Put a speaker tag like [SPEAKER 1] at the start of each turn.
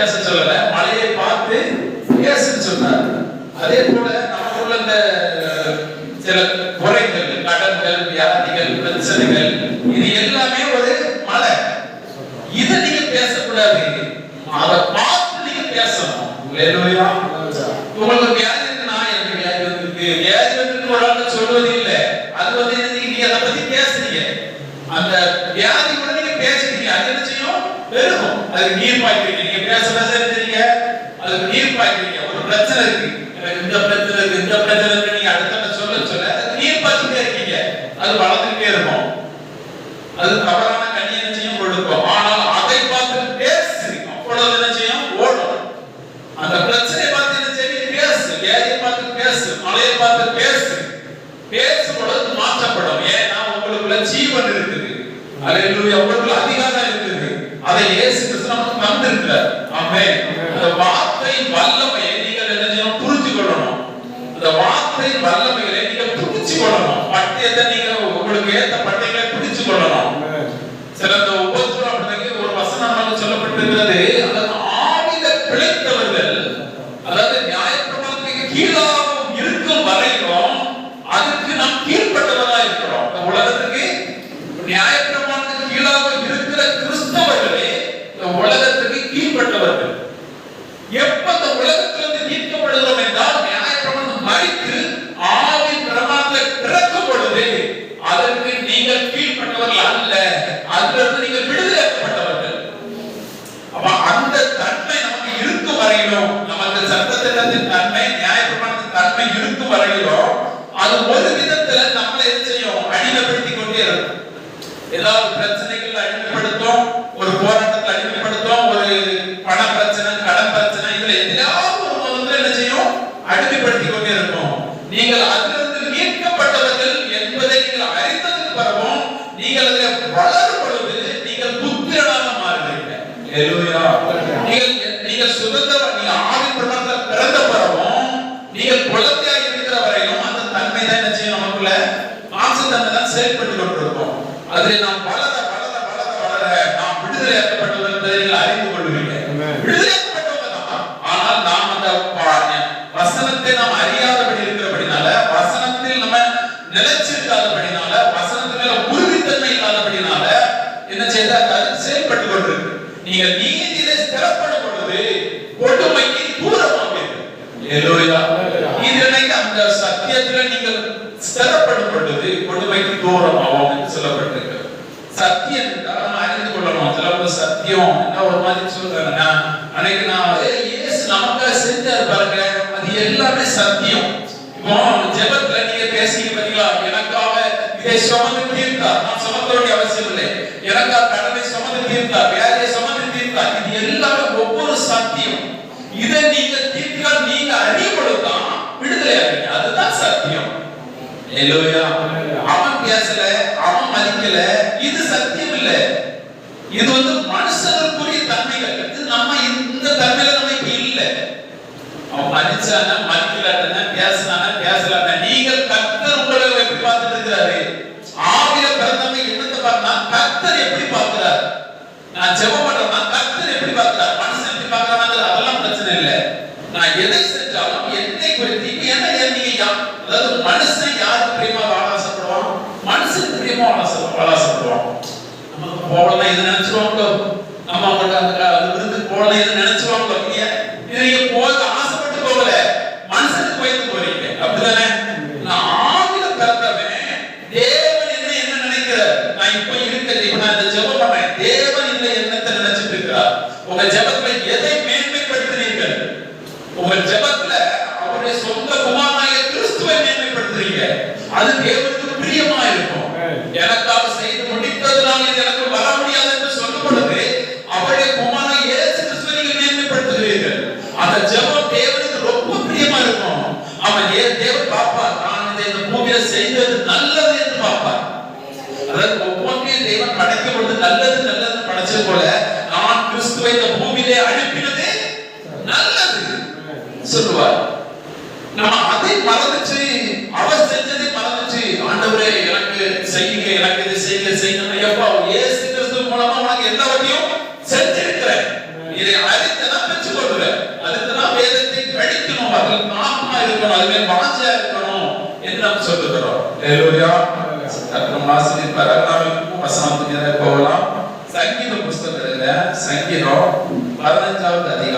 [SPEAKER 1] பேச சொல்லல, மழையை பார்த்து பேசுன்னு சொன்னார். அதே போல நமக்குள்ள இந்த சில குறைகள், கடன்கள், வியாதிகள், பிரச்சனைகள், இது எல்லாமே ஒரு மழை. இதை நீங்க பேசக்கூடாது, அதை பார்த்து நீங்க பேசணும். அல்லேலூயா. உங்களுக்கு வியாதி இருக்குன்னா எனக்கு வியாதி வந்திருக்கு, வியாதி வந்திருக்கு ஒரு ஆள் சொல்வது இல்லை. அது வந்து நீங்க அதை பத்தி பேசுறீங்க, அந்த வியாதி கூட நீங்க பேசுறீங்க, அது என்ன செய்யும்? பெருகும். அதுக்கு நீர் பாய்க்கிறீங்க. நீங்க பேச பேச தெரியுங்க, அதுக்கு நீர் பாய்க்கிறீங்க. ஒரு பிரச்சனை இருக்கு, எனக்கு இந்த பிரச்சனை இருக்கு, இந்த பிரச்சனை இருக்கு, நீங்க அடுத்த சொல்ல சொல்ல அதுக்கு நீர் பாய்ச்சிட்டே இருக்கீங்க, அது வளர்ந்துட்டே இருக்கும். அது தவறான கனி என்ன செய்யும்? கொடுக்கும். ஆனால் அதை பார்த்து பேசு, அப்பொழுது என்ன செய்யும்? ஓடும். அந்த பிரச்சனையை பார்த்து என்ன செய்யும்? பேசு. வியாதியை பார்த்து பேசு, மழையை பார்த்து பேசு. பேசும் பொழுது மாற்றப்படும். ஏன்னா உங்களுக்குள்ள ஜீவன் இருக்குது. அல்லேலூயா. உங்களுக்குள்ள அதிகாரம் இருக்குது. அதை இயேசு கிறிஸ்து நமக்கு தந்திருக்கிறார். ஆமென். அந்த வார்த்தையின் வல்லமையை நீங்கள் என்ன செய்யணும்? புரிஞ்சு கொள்ளணும். அந்த வார்த்தையின் வல்லமையை நீங்கள் புரிஞ்சு கொள்ளணும். பட்டயத்தை நீங்க உங்களுக்கு ஏத்த பட்டயங்களை புரிஞ்சு கொள்ளணும். சில இந்த உபத்திரவத்துக்கு ஒரு வசனம் சொல்லப்பட்டிருக்கிறது, அதாவது ஆவில பிழைத்தவர்கள், அதாவது நியாயப்பிரமாணத்துக்கு கீழாக இருக்கும் வரைக்கும் அதுக்கு நாம் கீழ்ப்பட்டவர்களா இருக்கிறோம். இந்த உலகத்துக்கு நியாயப்பிரமாணத்துக்கு கீழாக இருக்கிற கிறிஸ்தவர்களே இந்த உலகத்துக்கு கீழ்ப்பட்டவர்கள். எப்ப இந்த உலகத்திலிருந்து நீக்கப்படுகிறோம் என்றால் நியாயப்பிரமாணம் மறித்து ஆவி பிரமாணத்தை பிறக்கும் பொழுது அதற்கு நீங்கள் கீழ்ப்பட்டவர்கள் அல்ல, அதிலிருந்து நீங்கள் விடுதலையாக்கப்பட்டவர்கள். அப்ப அந்த தன்மை நமக்கு இருக்கும் வரையிலும், நமக்கு சட்டத்திட்டத்தின் தன்மை, நியாயப்பிரமாணத்தின் தன்மை இருக்கும் வரையிலும் அது ஒரு விதத்துல நம்மளை என்ன செய்யும்? அடிமைப்படுத்திக் கொண்டே இருக்கும். ஏதாவது பிரச்சனைகள் அடிமைப்படுத்தும், ஒரு போராட்டத்தில் அடிமைப்படுத்தும், ஒரு பண பிரச்சனை, கடன் பிரச்சனை, இதுல எதையாவது ஒரு முதல்ல என்ன செய்யும்? அடிமைப்படுத்திக் கொண்டே இருக்கும். நீங்கள் அதிலிருந்து மீட்கப்பட்டவர்கள் என்பதை நீங்கள் அறிந்ததுக்கு பிறகும் நீங்கள் அதில் வளரும் பொழுது நீங்கள் புத்திரனாக மாறுவீங்க. அல்லேலூயா. நீங்கள் சுதந்திரம், நீங்க ஆவி பிரமாணத்தில் பிறந்த பிறகும் நீங்கள் குழந்தையாக இருக்கிற வரையிலும் அந்த தன்மை தான் என்ன செய்யும்? நமக்குள்ள மாம்சத்தன்மை தான் செயல்பட்டு கொண்டிருக்கும். அதில் நாம் வளர வளர வளர வளர நாம் விடுதலையாக்கப்பட்டவர்கள் என்பதை நீங்கள் அறிந்து கொள்வீங்க. விடுதலையாக்கப்பட்டவங்க தான். ஆனால் நாம் அந்த வசனத்தை நாம் அறியாதபடி இருக்கிறபடினால, வசனத்தில் நம்ம நிலைச்சிருக்காதபடினால, வசனத்தில உறுதித்தன்மை இல்லாதபடினால என்ன செய்த? அது செயல்பட்டு கொண்டிருக்கு. நீங்கள் நீதியிலே ஸ்திரப்படும் பொழுது கொடுமைக்கு தூரமாவீர்கள். அல்லேலூயா. நீதியிலே அந்த சத்தியத்திலே நீங்கள் ஸ்திரப்படும் பொழுது கொடுமைக்கு தூரமாவோம் என்று சொல்லப்பட்டிருக்கு. சத்தியம் நாம் அறிந்து கொள்ளணும். சில சத்தியம் என்ன ஒரு மாதிரி சொல்றாங்க, அன்னைக்கு நான் இயேசு நமக்காக செஞ்சார் பாருங்க, அது எல்லாமே சத்தியம். இப்போ ஜெபத்துல நீங்க பேசிக்க பாத்தீங்களா, எனக்காக இதை சுமந்து தீர்த்தார், நான் சுமக்க வேண்டிய அவசியம் இல்லை, எனக்காக கடனை சுமந்து தீர்த்தார், வியாதியை சுமந்து தீர்த்தார், இது எல்லாமே ஒவ்வொரு சத்தியம். இதை நீங்க தீர்த்தால் நீங்க அறியப்படுத்தான் விடுதலை ஆவீங்க. அதுதான் சத்தியம். அல்லேலூயா. அவன் பேசல, அவன் மதிக்கல, இது சத்தியம் இல்ல. இது வந்து மனுஷனுக்குரிய தன்மைகள். இது நம்ம இந்த தன்மையில நமக்கு இல்ல. அவன் மதிச்சானா மதிக்கலானா, பேசினானா பேசலானா, நீங்கள் கர்த்தர் உங்களை எப்படி பார்த்துட்டு இருக்கிறாரு? ஆவியில பிறந்தவங்க என்னத்தை பார்த்தா கர்த்தர் எப்படி பார்க்கிறார்? நான் ஜெபம் பண்றேன்னா கர்த்தர் எப்படி பார்க்கிறார்? மனுஷன் எப்படி பார்க்கறாங்க அதெல்லாம் பிரச்சனை இல்லை. நான் எதை செஞ்சாலும் என்னை குறித்து என்ன நீங்க, அதாவது மனுஷன் யாருக்கு பிரியமா வாழ ஆசைப்படுவான்? மனுஷன் பிரியமா வாழ ஆசைப்படுவான். நமக்கு போகலாம் இது நினைச்சிருவாங்களோ, நம்ம அவங்களுக்கு அந்த விருந்துக்கு போகலாம் இது நினைச்சிருவாங்களோ, இல்லையா? இது நீங்க போக ஆசைப்பட்டு போகல, மனுஷனுக்கு போயிட்டு போறீங்க. அப்படிதானே? நான் ஆவில பிறந்தவன், தேவன் என்ன நினைக்கிறார்? நான் இப்ப இருக்கிறது, இப்ப நான் இந்த ஜெபம் பண்றேன், தேவன் இந்த எண்ணத்தை நினைச்சிட்டு இருக்கிறார். உங்க ஜெபத்துல எதை மேன்மைப்படுத்துறீர்கள்? உங்க ஜெபத்துல அவருடைய சொந்த குமாரனாகிய கிறிஸ்துவை மேன்மைப்படுத்துறீங்க. அது தேவனுக்கு பிரியமா இருக்கும். எனக்காக செய்து முடித்ததுனால இது எனக்கு வர முடியாது என்று சொல்லும் பொழுது அவருடைய குமாரனாகிய இயேசு கிறிஸ்துவை நீங்கள் மேன்மைப்படுத்துகிறீர்கள். அந்த ஜெபம் தேவனுக்கு ரொம்ப பிரியமா இருக்கும். அவன் தேவன் பார்ப்பார், நான் இந்த பூமியில செய்தது நல்லது என்று பார்ப்பார். அதாவது ஒவ்வொன்றையும் தேவன் படைக்கும் பொழுது நல்லது நல்லது படைச்சது போல நான் கிறிஸ்துவை இந்த பூமியிலே அனுப்பினது நல்லது சொல்லுவார். நம்ம அதை மறந்துச்சு, அவர் செஞ்சதை மறந்துச்சு, ஆண்டவரே எனக்கு செய்யுங்க, எனக்கு இது செய்யுங்க செய்யுங்க, எப்பா இயேசு கிறிஸ்து மூலமா உனக்கு எல்லாவற்றையும் செஞ்சிருக்கிறேன், இதை அறிந்தனா இருக்கணும், அதுவே வாஞ்சியா இருக்கணும் என்று நாம் சொல்லுகிறோம். ஹalleluya. கர்த்தர் ஆசீர்வதிப்பார். நாம் வசனத்துக்கு போகலாம். சங்கீத புஸ்தகத்துல சங்கீதம் 15வது அதிகாரம்